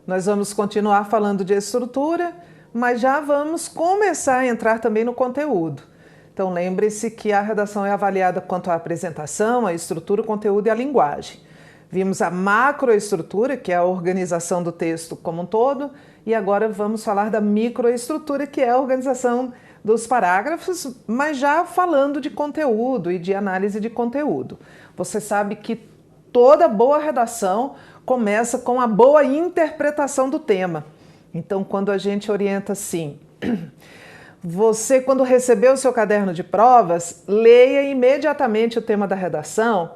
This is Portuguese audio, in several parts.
nós vamos continuar falando de estrutura, mas já vamos começar a entrar também no conteúdo. Então lembre-se que a redação é avaliada quanto à apresentação, a estrutura, o conteúdo e a linguagem. Vimos a macroestrutura, que é a organização do texto como um todo, e agora vamos falar da microestrutura, que é a organização dos parágrafos, mas já falando de conteúdo e de análise de conteúdo. Você sabe que toda boa redação começa com a boa interpretação do tema. Então, quando a gente orienta assim, você, quando receber o seu caderno de provas, leia imediatamente o tema da redação.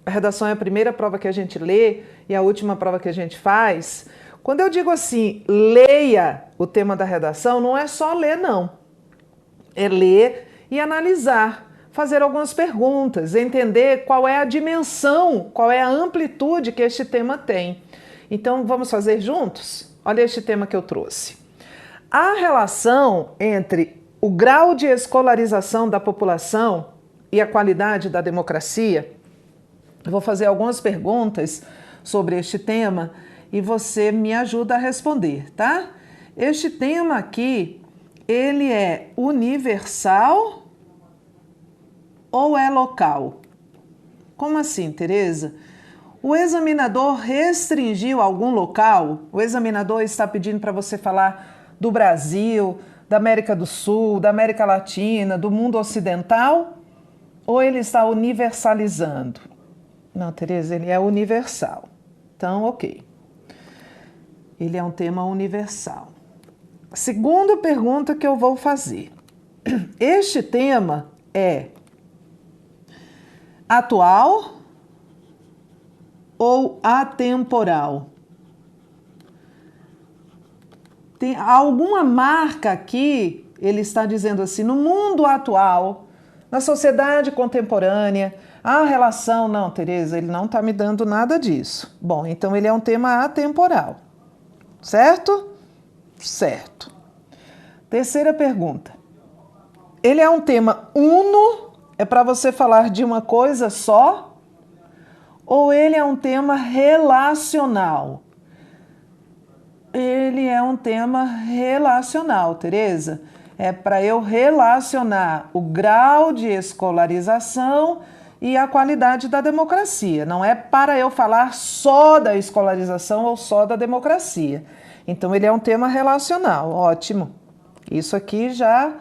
A redação é a primeira prova que a gente lê e a última prova que a gente faz. Quando eu digo assim, leia o tema da redação, não é só ler, não. É ler e analisar, fazer algumas perguntas, entender qual é a dimensão, qual é a amplitude que este tema tem. Então, vamos fazer juntos? Olha este tema que eu trouxe. A relação entre o grau de escolarização da população e a qualidade da democracia. Eu vou fazer algumas perguntas sobre este tema e você me ajuda a responder, tá? Este tema aqui, ele é universal ou é local? Como assim, Tereza? O examinador restringiu algum local? O examinador está pedindo para você falar do Brasil, da América do Sul, da América Latina, do mundo ocidental? Ou ele está universalizando? Não, Tereza, ele é universal. Então, ok. Ele é um tema universal. Segunda pergunta que eu vou fazer. Este tema é atual ou atemporal? Tem alguma marca aqui, ele está dizendo assim, no mundo atual, na sociedade contemporânea, a relação, não, Tereza, ele não está me dando nada disso. Bom, então ele é um tema atemporal, certo? Certo. Terceira pergunta. Ele é um tema uno, é para você falar de uma coisa só? Ou ele é um tema relacional? Ele é um tema relacional, Tereza. É para eu relacionar o grau de escolarização e a qualidade da democracia. Não é para eu falar só da escolarização ou só da democracia. Então, ele é um tema relacional. Ótimo. Isso aqui já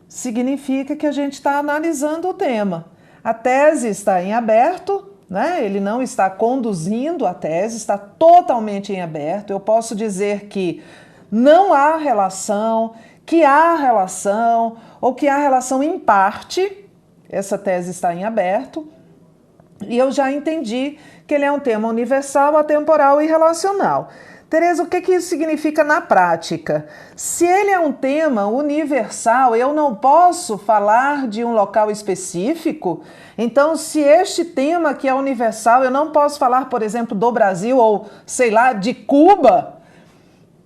significa que a gente está analisando o tema. A tese está em aberto, né? Ele não está conduzindo a tese, está totalmente em aberto. Eu posso dizer que não há relação, que há relação, ou que há relação em parte. Essa tese está em aberto e eu já entendi que ele é um tema universal, atemporal e relacional. Tereza, o que isso significa na prática? Se ele é um tema universal, eu não posso falar de um local específico? Então, se este tema que é universal, eu não posso falar, por exemplo, do Brasil ou, sei lá, de Cuba?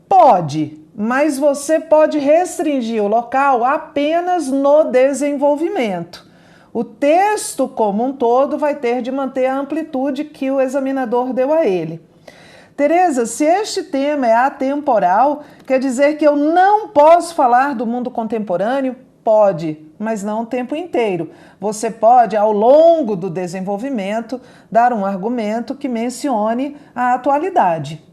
Pode, mas você pode restringir o local apenas no desenvolvimento. O texto como um todo vai ter de manter a amplitude que o examinador deu a ele. Tereza, se este tema é atemporal, quer dizer que eu não posso falar do mundo contemporâneo? Pode, mas não o tempo inteiro. Você pode, ao longo do desenvolvimento, dar um argumento que mencione a atualidade.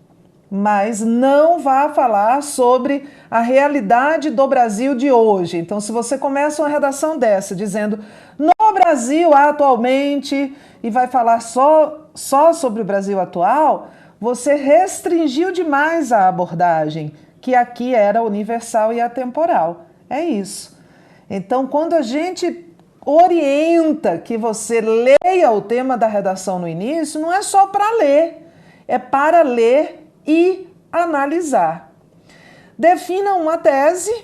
Mas não vá falar sobre a realidade do Brasil de hoje. Então, se você começa uma redação dessa dizendo no Brasil atualmente e vai falar só sobre o Brasil atual, você restringiu demais a abordagem, que aqui era universal e atemporal. É isso. Então, quando a gente orienta que você leia o tema da redação no início, não é só para ler, é para ler e analisar. Defina uma tese,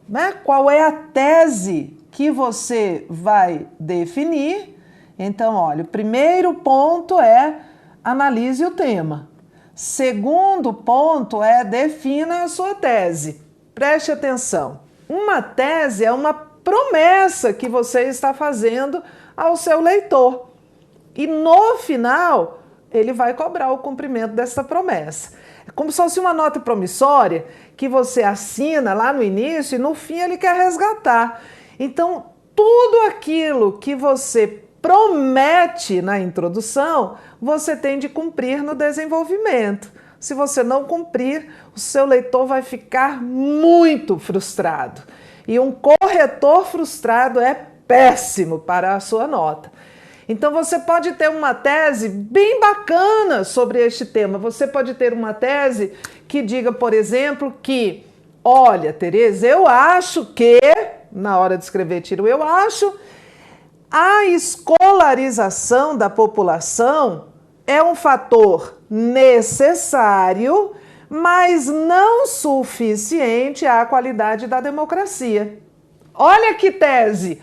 né? Qual é a tese que você vai definir? Então, olha, o primeiro ponto é analise o tema. Segundo ponto é defina a sua tese. Preste atenção. Uma tese é uma promessa que você está fazendo ao seu leitor. E no final, ele vai cobrar o cumprimento dessa promessa. É como se fosse uma nota promissória que você assina lá no início e no fim ele quer resgatar. Então, tudo aquilo que você promete na introdução, você tem de cumprir no desenvolvimento. Se você não cumprir, o seu leitor vai ficar muito frustrado. E um corretor frustrado é péssimo para a sua nota. Então você pode ter uma tese bem bacana sobre este tema. Você pode ter uma tese que diga, por exemplo, que, olha, Tereza, eu acho que, na hora de escrever tiro, eu acho, a escolarização da população é um fator necessário, mas não suficiente à qualidade da democracia. Olha que tese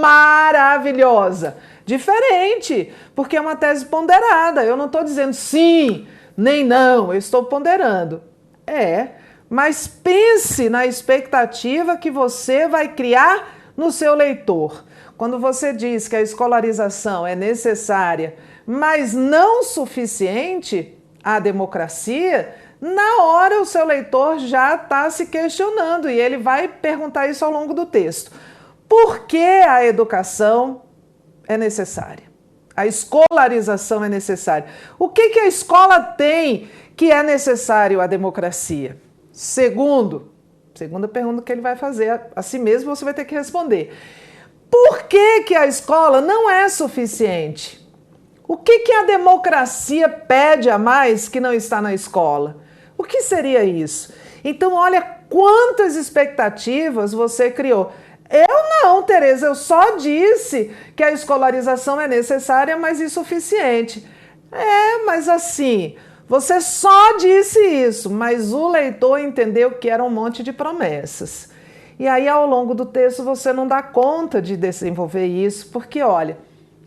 maravilhosa! Diferente, porque é uma tese ponderada. Eu não estou dizendo sim, nem não, eu estou ponderando. Mas pense na expectativa que você vai criar no seu leitor. Quando você diz que a escolarização é necessária, mas não suficiente à democracia, na hora o seu leitor já está se questionando e ele vai perguntar isso ao longo do texto. Por que a educação é necessária? A escolarização é necessária. O que a escola tem que é necessário à democracia? Segunda pergunta que ele vai fazer a si mesmo, você vai ter que responder. Por que a escola não é suficiente? O que a democracia pede a mais que não está na escola? O que seria isso? Então, olha quantas expectativas você criou. Eu não, Tereza, eu só disse que a escolarização é necessária, mas insuficiente. Mas assim, você só disse isso, mas o leitor entendeu que era um monte de promessas. E aí, ao longo do texto, você não dá conta de desenvolver isso, porque, olha,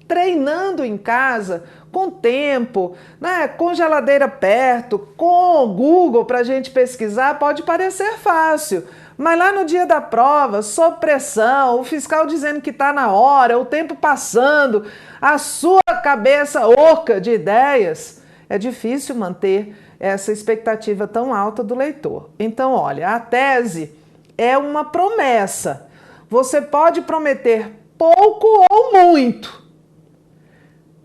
treinando em casa, com tempo, né, com geladeira perto, com Google para a gente pesquisar, pode parecer fácil. Mas lá no dia da prova, sob pressão, o fiscal dizendo que está na hora, o tempo passando, a sua cabeça oca de ideias, é difícil manter essa expectativa tão alta do leitor. Então, olha, a tese é uma promessa. Você pode prometer pouco ou muito,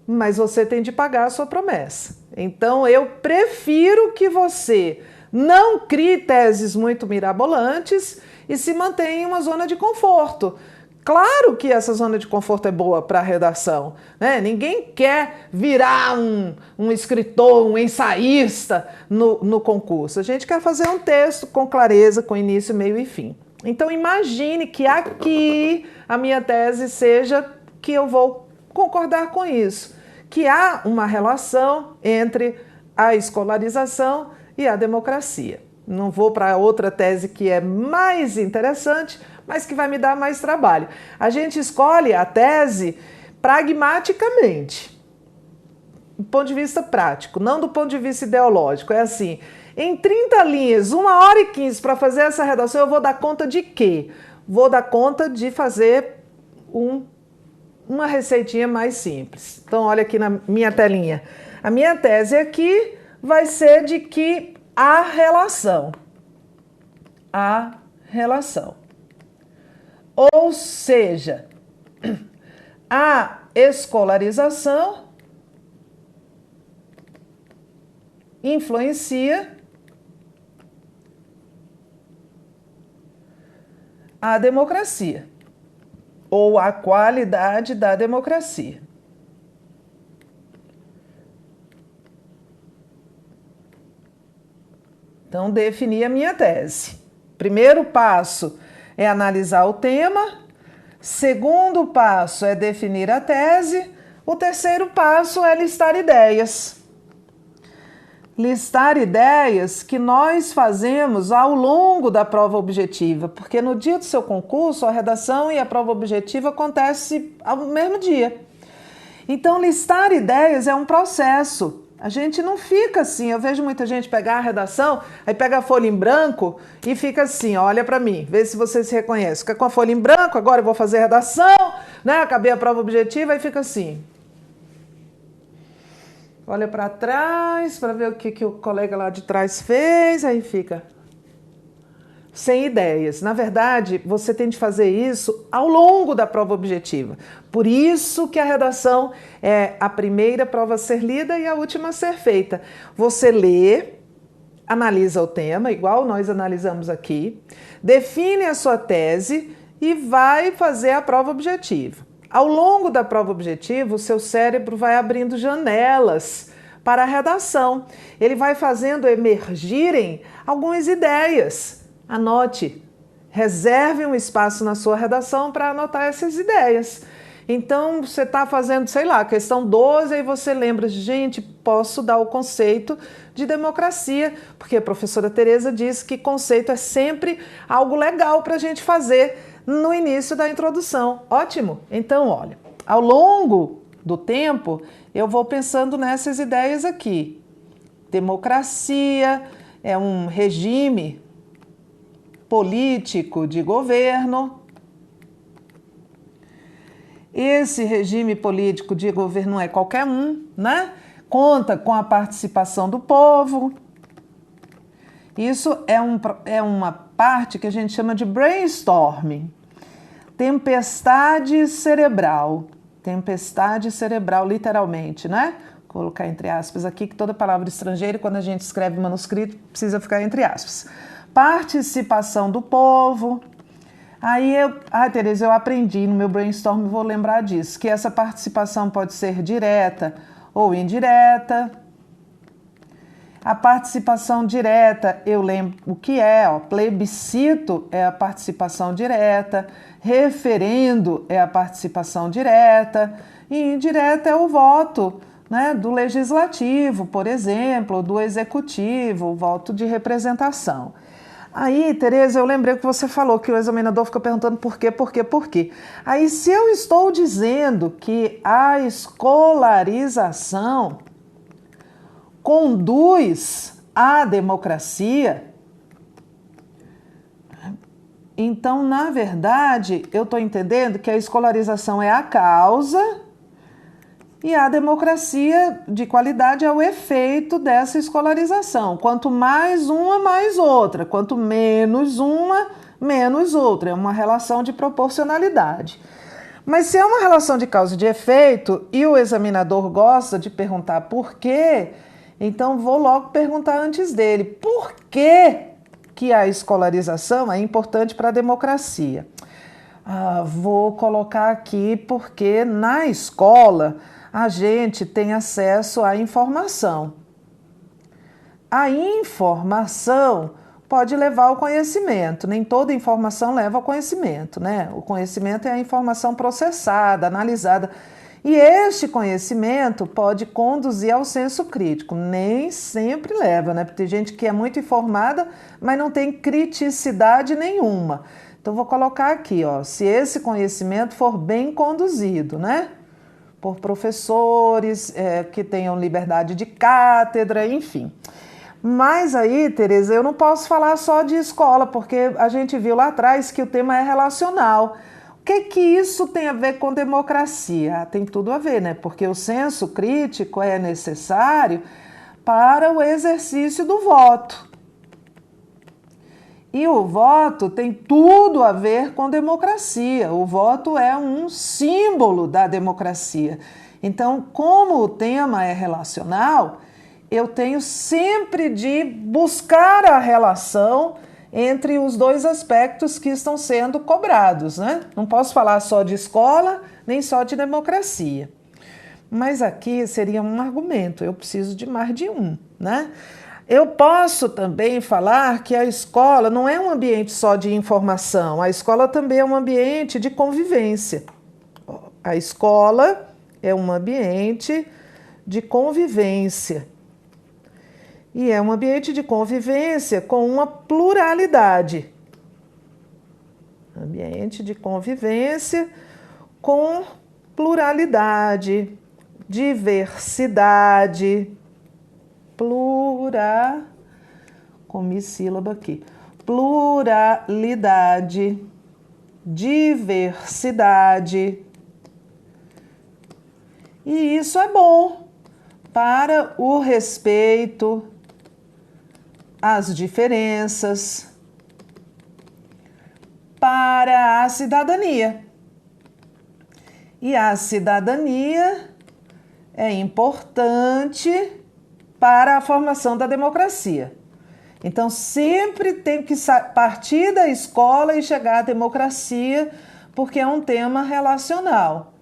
mas você tem de pagar a sua promessa. Então, eu prefiro que você não crie teses muito mirabolantes e se mantenha em uma zona de conforto. Claro que essa zona de conforto é boa para a redação, né? Ninguém quer virar um escritor, um ensaísta no concurso. A gente quer fazer um texto com clareza, com início, meio e fim. Então, imagine que aqui a minha tese seja que eu vou concordar com isso, que há uma relação entre a escolarização e a democracia. Não vou para outra tese que é mais interessante, mas que vai me dar mais trabalho. A gente escolhe a tese pragmaticamente, do ponto de vista prático, não do ponto de vista ideológico. É assim, em 30 linhas, 1h15 para fazer essa redação, eu vou dar conta de quê? Vou dar conta de fazer uma receitinha mais simples. Então, olha aqui na minha telinha. A minha tese aqui vai ser de que a relação. Ou seja, a escolarização influencia a democracia, ou a qualidade da democracia. Então, defini a minha tese. Primeiro passo é analisar o tema. Segundo passo é definir a tese. O terceiro passo é listar ideias. Listar ideias que nós fazemos ao longo da prova objetiva, porque no dia do seu concurso, a redação e a prova objetiva acontecem ao mesmo dia. Então, listar ideias é um processo. A gente não fica assim, eu vejo muita gente pegar a redação, aí pega a folha em branco e fica assim, olha para mim, vê se você se reconhece. Fica com a folha em branco, agora eu vou fazer a redação, né? Acabei a prova objetiva e fica assim. olha para trás para ver o que o colega lá de trás fez, aí fica sem ideias. Na verdade, você tem de fazer isso ao longo da prova objetiva. Por isso que a redação é a primeira prova a ser lida e a última a ser feita. Você lê, analisa o tema, igual nós analisamos aqui, define a sua tese e vai fazer a prova objetiva. Ao longo da prova objetiva, o seu cérebro vai abrindo janelas para a redação. Ele vai fazendo emergirem algumas ideias. Anote, reserve um espaço na sua redação para anotar essas ideias. Então, você está fazendo, sei lá, questão 12, aí você lembra, gente, posso dar o conceito de democracia, porque a professora Tereza disse que conceito é sempre algo legal para a gente fazer no início da introdução. Ótimo! Então, olha, ao longo do tempo, eu vou pensando nessas ideias aqui. Democracia é um regime político de governo. Esse regime político de governo não é qualquer um, né? Conta com a participação do povo. Isso é uma parte que a gente chama de brainstorming. Tempestade cerebral. Tempestade cerebral, literalmente, né? Vou colocar entre aspas aqui, que toda palavra estrangeira, quando a gente escreve manuscrito, precisa ficar entre aspas. Participação do povo. Aí, Tereza, eu aprendi no meu brainstorm, vou lembrar disso, que essa participação pode ser direta ou indireta. A participação direta, eu lembro o que é, ó, plebiscito é a participação direta, referendo é a participação direta, e indireta é o voto, né, do legislativo, por exemplo, do executivo, o voto de representação. Aí, Tereza, eu lembrei que você falou que o examinador fica perguntando por quê, por quê, por quê. Aí, se eu estou dizendo que a escolarização conduz à democracia, então, na verdade, eu estou entendendo que a escolarização é a causa e a democracia de qualidade é o efeito dessa escolarização. Quanto mais uma, mais outra. Quanto menos uma, menos outra. É uma relação de proporcionalidade. Mas se é uma relação de causa e de efeito e o examinador gosta de perguntar por quê, então vou logo perguntar antes dele. Por que a escolarização é importante para a democracia? Vou colocar aqui porque na escola a gente tem acesso à informação. A informação pode levar ao conhecimento, nem toda informação leva ao conhecimento, né? O conhecimento é a informação processada, analisada. E este conhecimento pode conduzir ao senso crítico. Nem sempre leva, né? Porque tem gente que é muito informada, mas não tem criticidade nenhuma. Então, vou colocar aqui, ó, se esse conhecimento for bem conduzido, né? Por professores que tenham liberdade de cátedra, enfim. Mas aí, Tereza, eu não posso falar só de escola, porque a gente viu lá atrás que o tema é relacional. O que isso tem a ver com democracia? Tem tudo a ver, né? Porque o senso crítico é necessário para o exercício do voto. E o voto tem tudo a ver com democracia. O voto é um símbolo da democracia. Então, como o tema é relacional, eu tenho sempre de buscar a relação entre os dois aspectos que estão sendo cobrados, né? Não posso falar só de escola, nem só de democracia. Mas aqui seria um argumento, eu preciso de mais de um, né? Eu posso também falar que a escola não é um ambiente só de informação, a escola também é um ambiente de convivência. A escola é um ambiente de convivência. E é um ambiente de convivência com uma pluralidade. Ambiente de convivência com pluralidade, diversidade, comissílaba aqui, pluralidade, diversidade. E isso é bom, para o respeito às diferenças, para a cidadania. E a cidadania é importante para a formação da democracia. Então, sempre tem que partir da escola e chegar à democracia, porque é um tema relacional.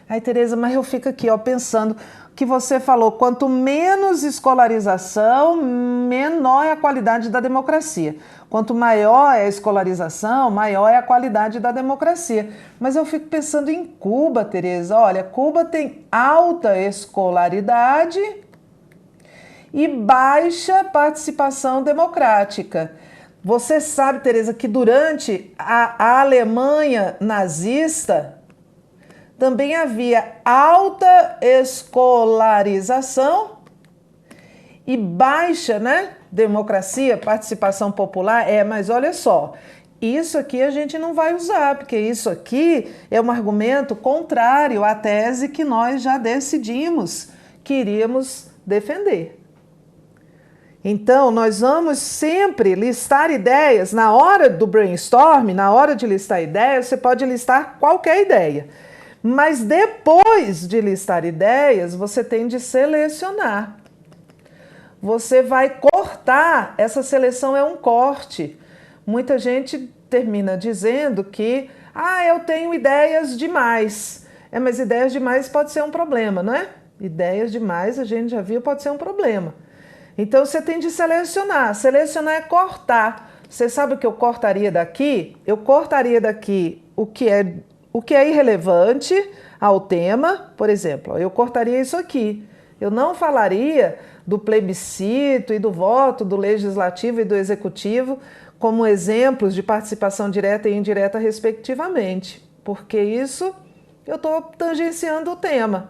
Aí, Tereza, mas eu fico aqui, ó, pensando que você falou, quanto menos escolarização, menor é a qualidade da democracia. Quanto maior é a escolarização, maior é a qualidade da democracia. Mas eu fico pensando em Cuba, Tereza. Olha, Cuba tem alta escolaridade e baixa participação democrática. Você sabe, Tereza, que durante a Alemanha nazista também havia alta escolarização e baixa, democracia, participação popular. Mas olha só, isso aqui a gente não vai usar, porque isso aqui é um argumento contrário à tese que nós já decidimos que iríamos defender. Então, nós vamos sempre listar ideias. Na hora do brainstorm, na hora de listar ideias, você pode listar qualquer ideia. Mas depois de listar ideias, você tem de selecionar. Você vai cortar, essa seleção é um corte. Muita gente termina dizendo que, eu tenho ideias demais. Mas ideias demais pode ser um problema, não é? Ideias demais, a gente já viu, pode ser um problema. Então, você tem de selecionar. Selecionar é cortar. Você sabe o que eu cortaria daqui? Eu cortaria daqui o que é irrelevante ao tema. Por exemplo, eu cortaria isso aqui. Eu não falaria do plebiscito e do voto do legislativo e do executivo como exemplos de participação direta e indireta, respectivamente. Porque isso eu estou tangenciando o tema.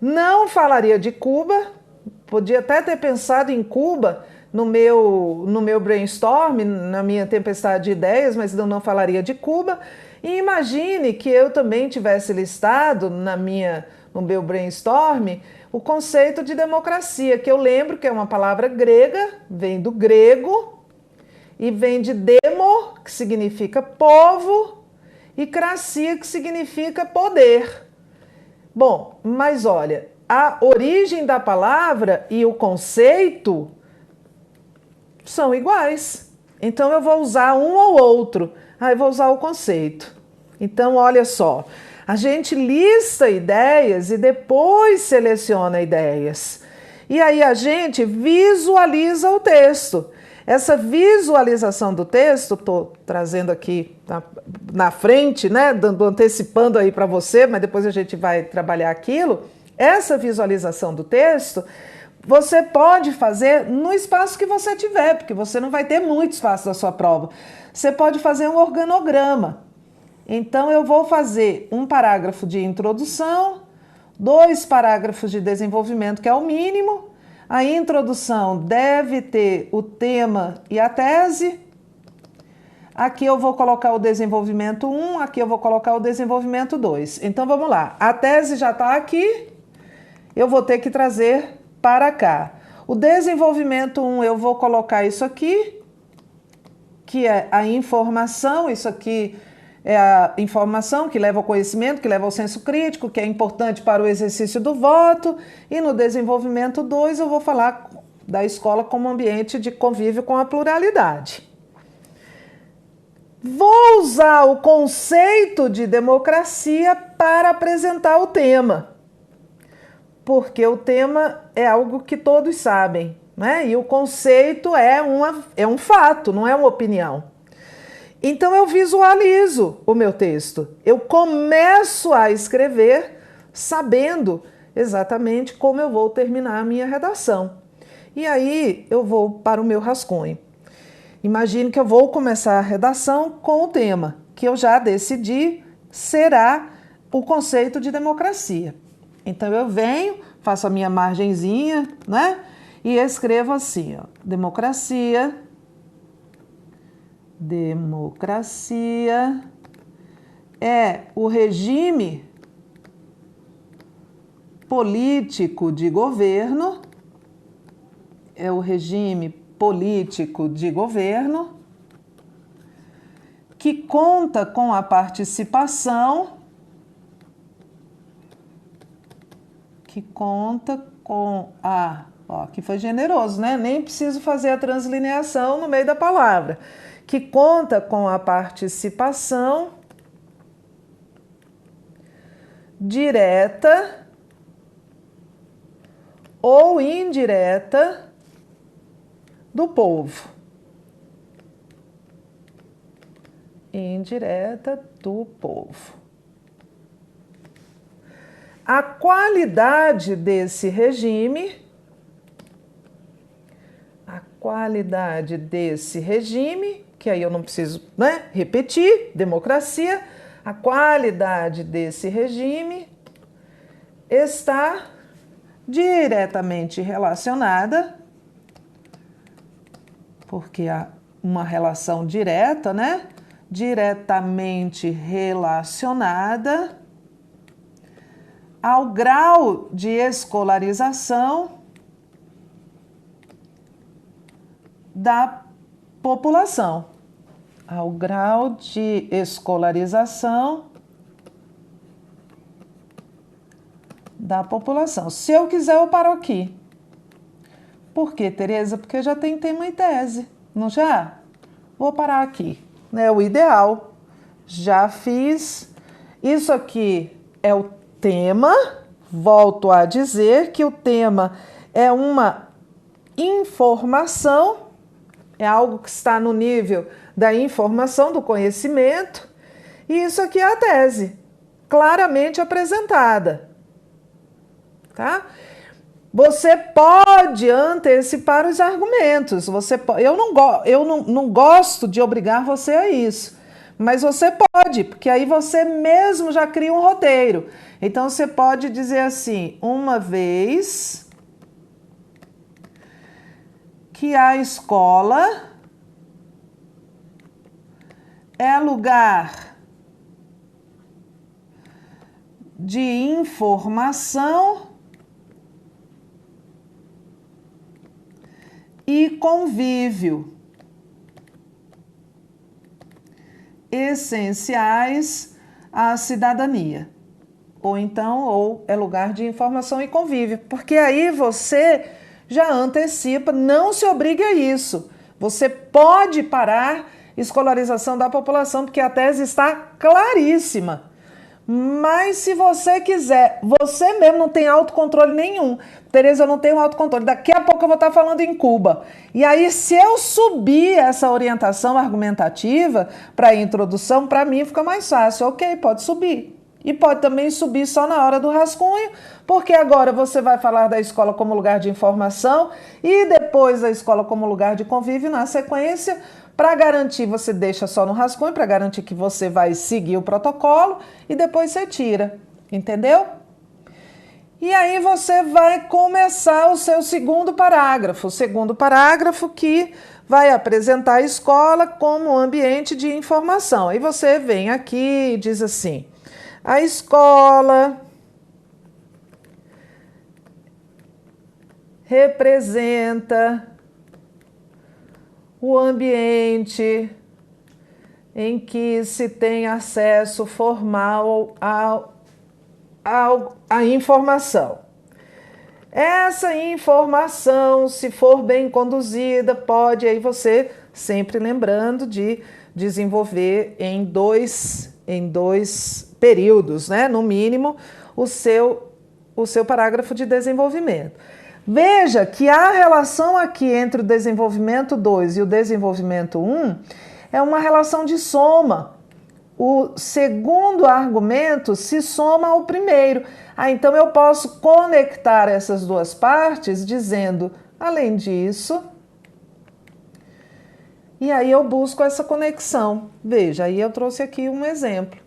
Não falaria de Cuba. Podia até ter pensado em Cuba no meu brainstorm, na minha tempestade de ideias, mas eu não falaria de Cuba. E imagine que eu também tivesse listado no meu brainstorm o conceito de democracia, que eu lembro que é uma palavra grega, vem do grego, e vem de demo, que significa povo, e cracia, que significa poder. Bom, mas olha, a origem da palavra e o conceito são iguais. Então, eu vou usar um ou outro. Eu vou usar o conceito. Então, olha só. A gente lista ideias e depois seleciona ideias. E aí a gente visualiza o texto. Essa visualização do texto, estou trazendo aqui na frente, antecipando aí para você, mas depois a gente vai trabalhar aquilo. Essa visualização do texto, você pode fazer no espaço que você tiver, porque você não vai ter muito espaço da sua prova. Você pode fazer um organograma. Então, eu vou fazer um parágrafo de introdução, 2 parágrafos de desenvolvimento, que é o mínimo. A introdução deve ter o tema e a tese. Aqui eu vou colocar o desenvolvimento 1, aqui eu vou colocar o desenvolvimento 2. Então, vamos lá. A tese já está aqui. Eu vou ter que trazer para cá. O desenvolvimento 1, eu vou colocar isso aqui, que é a informação. Isso aqui é a informação que leva ao conhecimento, que leva ao senso crítico, que é importante para o exercício do voto. E no desenvolvimento 2, eu vou falar da escola como ambiente de convívio com a pluralidade. Vou usar o conceito de democracia para apresentar o tema. Porque o tema é algo que todos sabem, E o conceito é um fato, não é uma opinião. Então, eu visualizo o meu texto. Eu começo a escrever sabendo exatamente como eu vou terminar a minha redação. E aí, eu vou para o meu rascunho. Imagine que eu vou começar a redação com o tema, que eu já decidi será o conceito de democracia. Então, eu venho, faço a minha margenzinha, E escrevo assim, democracia é o regime político de governo, é o regime político de governo, que conta com a participação, aqui foi generoso, né? Nem preciso fazer a translineação no meio da palavra. Que conta com a participação direta ou indireta do povo. Indireta do povo. A qualidade desse regime, que aí eu não preciso, né, repetir, democracia, a qualidade desse regime está diretamente relacionada, porque há uma relação direta, né? Diretamente relacionada ao grau de escolarização da população. Ao grau de escolarização da população. Se eu quiser, eu paro aqui. Por quê, Tereza? Porque já tem tema e tese, não já? Vou parar aqui, né? O ideal. Já fiz. Isso aqui é o tema. Volto a dizer que o tema é uma informação, é algo que está no nível da informação, do conhecimento, e isso aqui é a tese, claramente apresentada, tá? Você pode antecipar os argumentos, eu não gosto de obrigar você a isso, mas você pode, porque aí você mesmo já cria um roteiro. Então você pode dizer assim: uma vez que a escola é lugar de informação e convívio essenciais à cidadania. Ou é lugar de informação e convívio, porque aí você já antecipa, não se obrigue a isso. Você pode parar escolarização da população, porque a tese está claríssima. Mas se você quiser, você mesmo não tem autocontrole nenhum. Tereza, eu não tenho autocontrole. Daqui a pouco eu vou estar falando em Cuba. E aí, se eu subir essa orientação argumentativa para a introdução, para mim fica mais fácil. Ok, pode subir. E pode também subir só na hora do rascunho, porque agora você vai falar da escola como lugar de informação e depois da escola como lugar de convívio na sequência. Para garantir, você deixa só no rascunho, para garantir que você vai seguir o protocolo e depois você tira, entendeu? E aí você vai começar o seu segundo parágrafo. O segundo parágrafo que vai apresentar a escola como ambiente de informação. Aí você vem aqui e diz assim: a escola representa o ambiente em que se tem acesso formal à informação. Essa informação, se for bem conduzida, pode, aí você sempre lembrando de desenvolver em dois períodos, né? No mínimo, o seu parágrafo de desenvolvimento. Veja que a relação aqui entre o desenvolvimento 2 e o desenvolvimento 1 é uma relação de soma. O segundo argumento se soma ao primeiro. Então eu posso conectar essas duas partes dizendo, além disso, e aí eu busco essa conexão. Veja, aí eu trouxe aqui um exemplo,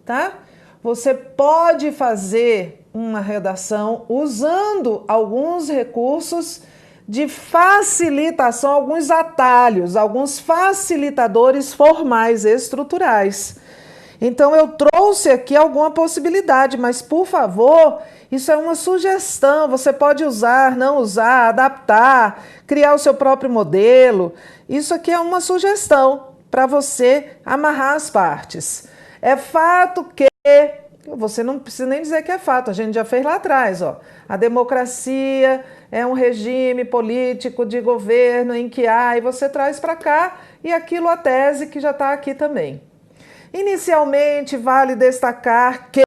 tá? Você pode fazer uma redação usando alguns recursos de facilitação, alguns atalhos, alguns facilitadores formais estruturais. Então eu trouxe aqui alguma possibilidade, mas por favor, isso é uma sugestão, você pode usar, não usar, adaptar, criar o seu próprio modelo. Isso aqui é uma sugestão para você amarrar as partes. É fato que, você não precisa nem dizer que é fato, a gente já fez lá atrás, ó. A democracia é um regime político de governo em que há, e você traz para cá, e aquilo a tese que já está aqui também. Inicialmente, vale destacar que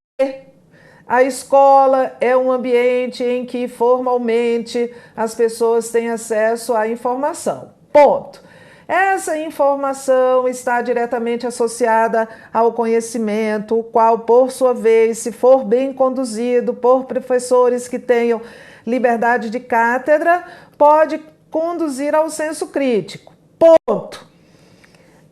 a escola é um ambiente em que formalmente as pessoas têm acesso à informação. Ponto. Essa informação está diretamente associada ao conhecimento, o qual, por sua vez, se for bem conduzido por professores que tenham liberdade de cátedra, pode conduzir ao senso crítico. Ponto.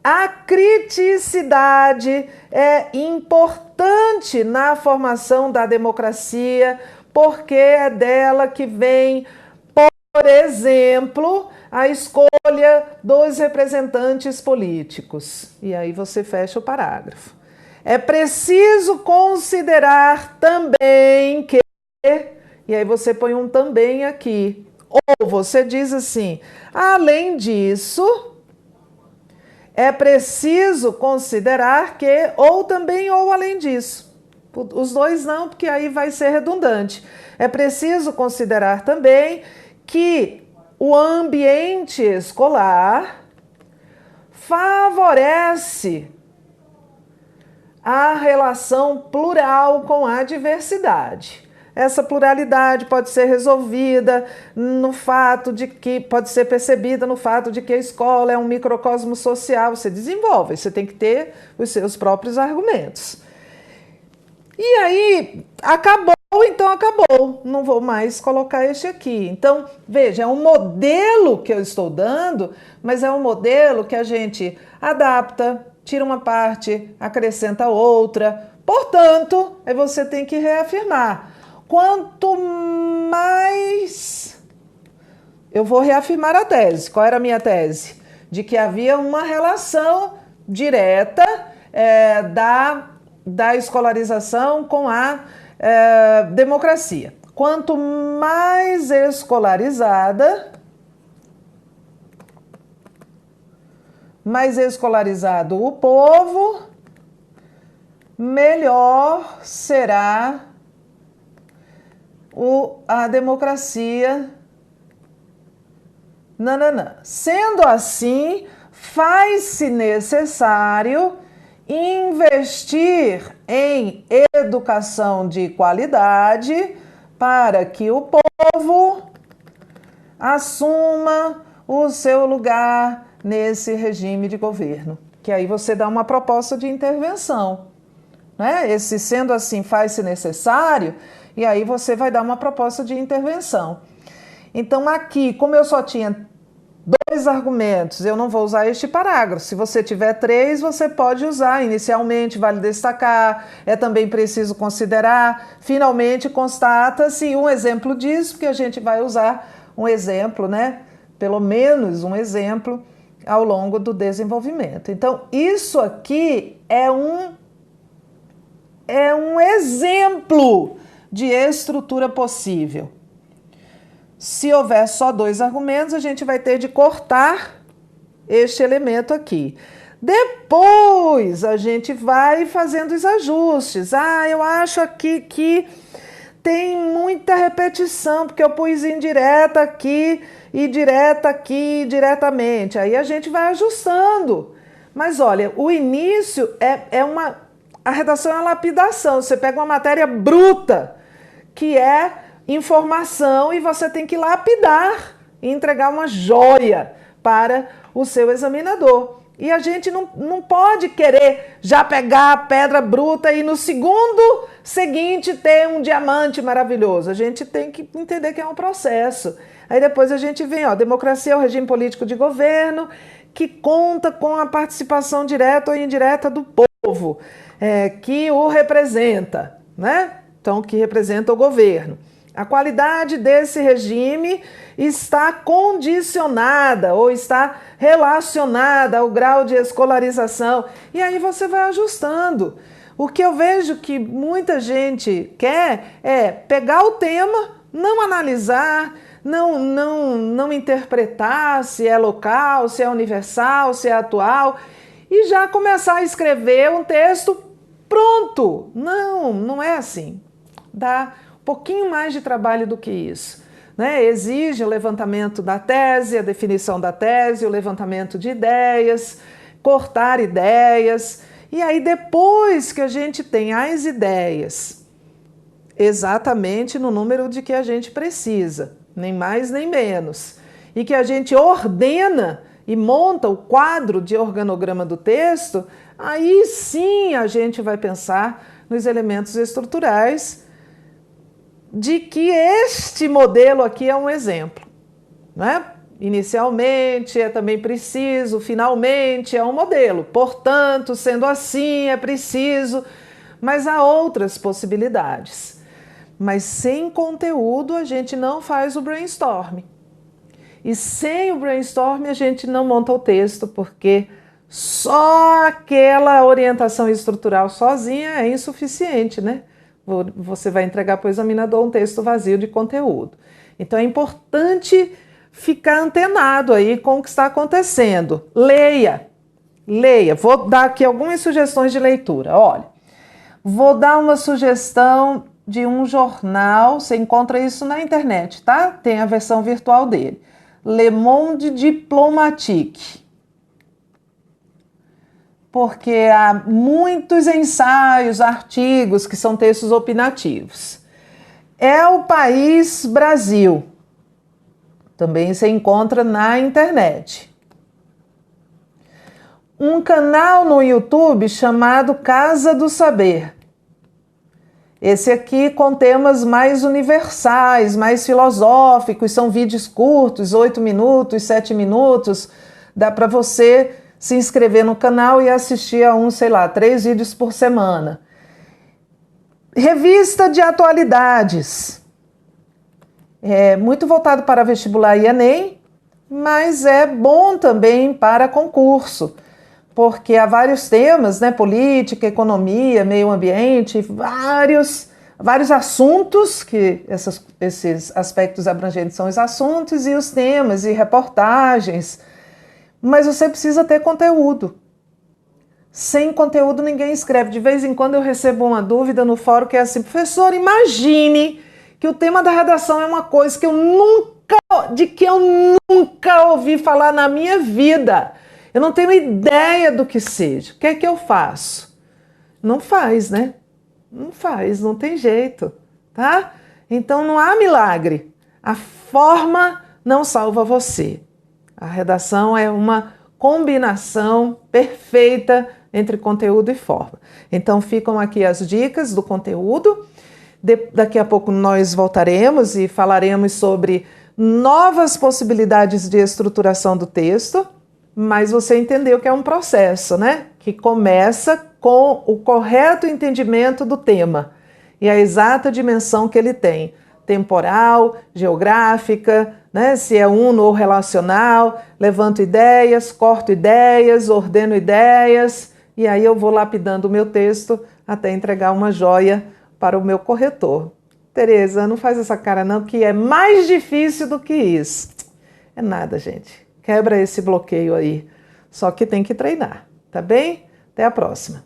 A criticidade é importante na formação da democracia, porque é dela que vem, por exemplo, a escolha dos representantes políticos. E aí você fecha o parágrafo. É preciso considerar também que... E aí você põe um também aqui. Ou você diz assim, além disso... É preciso considerar que, ou também, ou além disso. Os dois não, porque aí vai ser redundante. É preciso considerar também que o ambiente escolar favorece a relação plural com a diversidade. Essa pluralidade pode ser resolvida no fato de que, pode ser percebida no fato de que a escola é um microcosmo social. Você desenvolve, você tem que ter os seus próprios argumentos. E aí, acabou, então acabou. Não vou mais colocar este aqui. Então, veja, é um modelo que eu estou dando, mas é um modelo que a gente adapta, tira uma parte, acrescenta outra. Portanto, aí você tem que reafirmar. Quanto mais... Eu vou reafirmar a tese. Qual era a minha tese? De que havia uma relação direta da escolarização com a democracia. Quanto mais escolarizada, mais escolarizado o povo, melhor será a democracia. Nananã. Sendo assim, faz-se necessário investir em educação de qualidade para que o povo assuma o seu lugar nesse regime de governo. Que aí você dá uma proposta de intervenção, né? Esse sendo assim, faz-se necessário, e aí você vai dar uma proposta de intervenção. Então aqui, como eu só tinha 2 argumentos, eu não vou usar este parágrafo. Se você tiver 3, você pode usar. Inicialmente, vale destacar, é também preciso considerar. Finalmente, constata-se um exemplo disso, porque a gente vai usar um exemplo, né? Pelo menos um exemplo ao longo do desenvolvimento. Então, isso aqui é um exemplo de estrutura possível. Se houver só 2 argumentos, a gente vai ter de cortar este elemento aqui. Depois, a gente vai fazendo os ajustes. Eu acho aqui que tem muita repetição, porque eu pus indireta aqui, e direta aqui, diretamente. Aí a gente vai ajustando. Mas olha, o início a redação é uma lapidação. Você pega uma matéria bruta, que é informação, e você tem que lapidar e entregar uma joia para o seu examinador. E a gente não pode querer já pegar a pedra bruta e no segundo seguinte ter um diamante maravilhoso. A gente tem que entender que é um processo. Aí depois a gente vem, democracia é o regime político de governo que conta com a participação direta ou indireta do povo, que o representa, né? Então, que representa o governo. A qualidade desse regime está condicionada ou está relacionada ao grau de escolarização. E aí você vai ajustando. O que eu vejo que muita gente quer é pegar o tema, não analisar, não interpretar se é local, se é universal, se é atual, e já começar a escrever um texto pronto. Não é assim. Dá um pouquinho mais de trabalho do que isso. Né? Exige o levantamento da tese, a definição da tese, o levantamento de ideias, cortar ideias. E aí, depois que a gente tem as ideias exatamente no número de que a gente precisa, nem mais nem menos, e que a gente ordena e monta o quadro de organograma do texto, aí sim a gente vai pensar nos elementos estruturais de que este modelo aqui é um exemplo, né? Inicialmente é também preciso, finalmente é um modelo, portanto, sendo assim, é preciso, mas há outras possibilidades. Mas sem conteúdo a gente não faz o brainstorm. E sem o brainstorm a gente não monta o texto, porque só aquela orientação estrutural sozinha é insuficiente, né? Você vai entregar para o examinador um texto vazio de conteúdo. Então é importante ficar antenado aí com o que está acontecendo. Leia. Vou dar aqui algumas sugestões de leitura. Olha, vou dar uma sugestão de um jornal, você encontra isso na internet, tá? Tem a versão virtual dele. Le Monde Diplomatique. Porque há muitos ensaios, artigos que são textos opinativos. É o País Brasil. Também se encontra na internet. Um canal no YouTube chamado Casa do Saber. Esse aqui com temas mais universais, mais filosóficos, são vídeos curtos, 8 minutos, 7 minutos. Dá para você se inscrever no canal e assistir a 3 vídeos por semana. Revista de atualidades. É muito voltado para vestibular e Enem, mas é bom também para concurso, porque há vários temas, né? Política, economia, meio ambiente, vários assuntos, que esses aspectos abrangentes são os assuntos e os temas e reportagens, mas você precisa ter conteúdo. Sem conteúdo ninguém escreve. De vez em quando eu recebo uma dúvida no fórum que é assim: professor, imagine que o tema da redação é uma coisa que eu nunca ouvi falar na minha vida. Eu não tenho ideia do que seja. O que é que eu faço? Não faz, né? Não faz, não tem jeito, tá? Então não há milagre. A forma não salva você. A redação é uma combinação perfeita entre conteúdo e forma. Então ficam aqui as dicas do conteúdo. Daqui a pouco nós voltaremos e falaremos sobre novas possibilidades de estruturação do texto, mas você entendeu que é um processo, né? Que começa com o correto entendimento do tema e a exata dimensão que ele tem, temporal, geográfica, né? Se é uno ou relacional, levanto ideias, corto ideias, ordeno ideias, e aí eu vou lapidando o meu texto até entregar uma joia para o meu corretor. Tereza, não faz essa cara não, que é mais difícil do que isso. É nada, gente. Quebra esse bloqueio aí. Só que tem que treinar, tá bem? Até a próxima.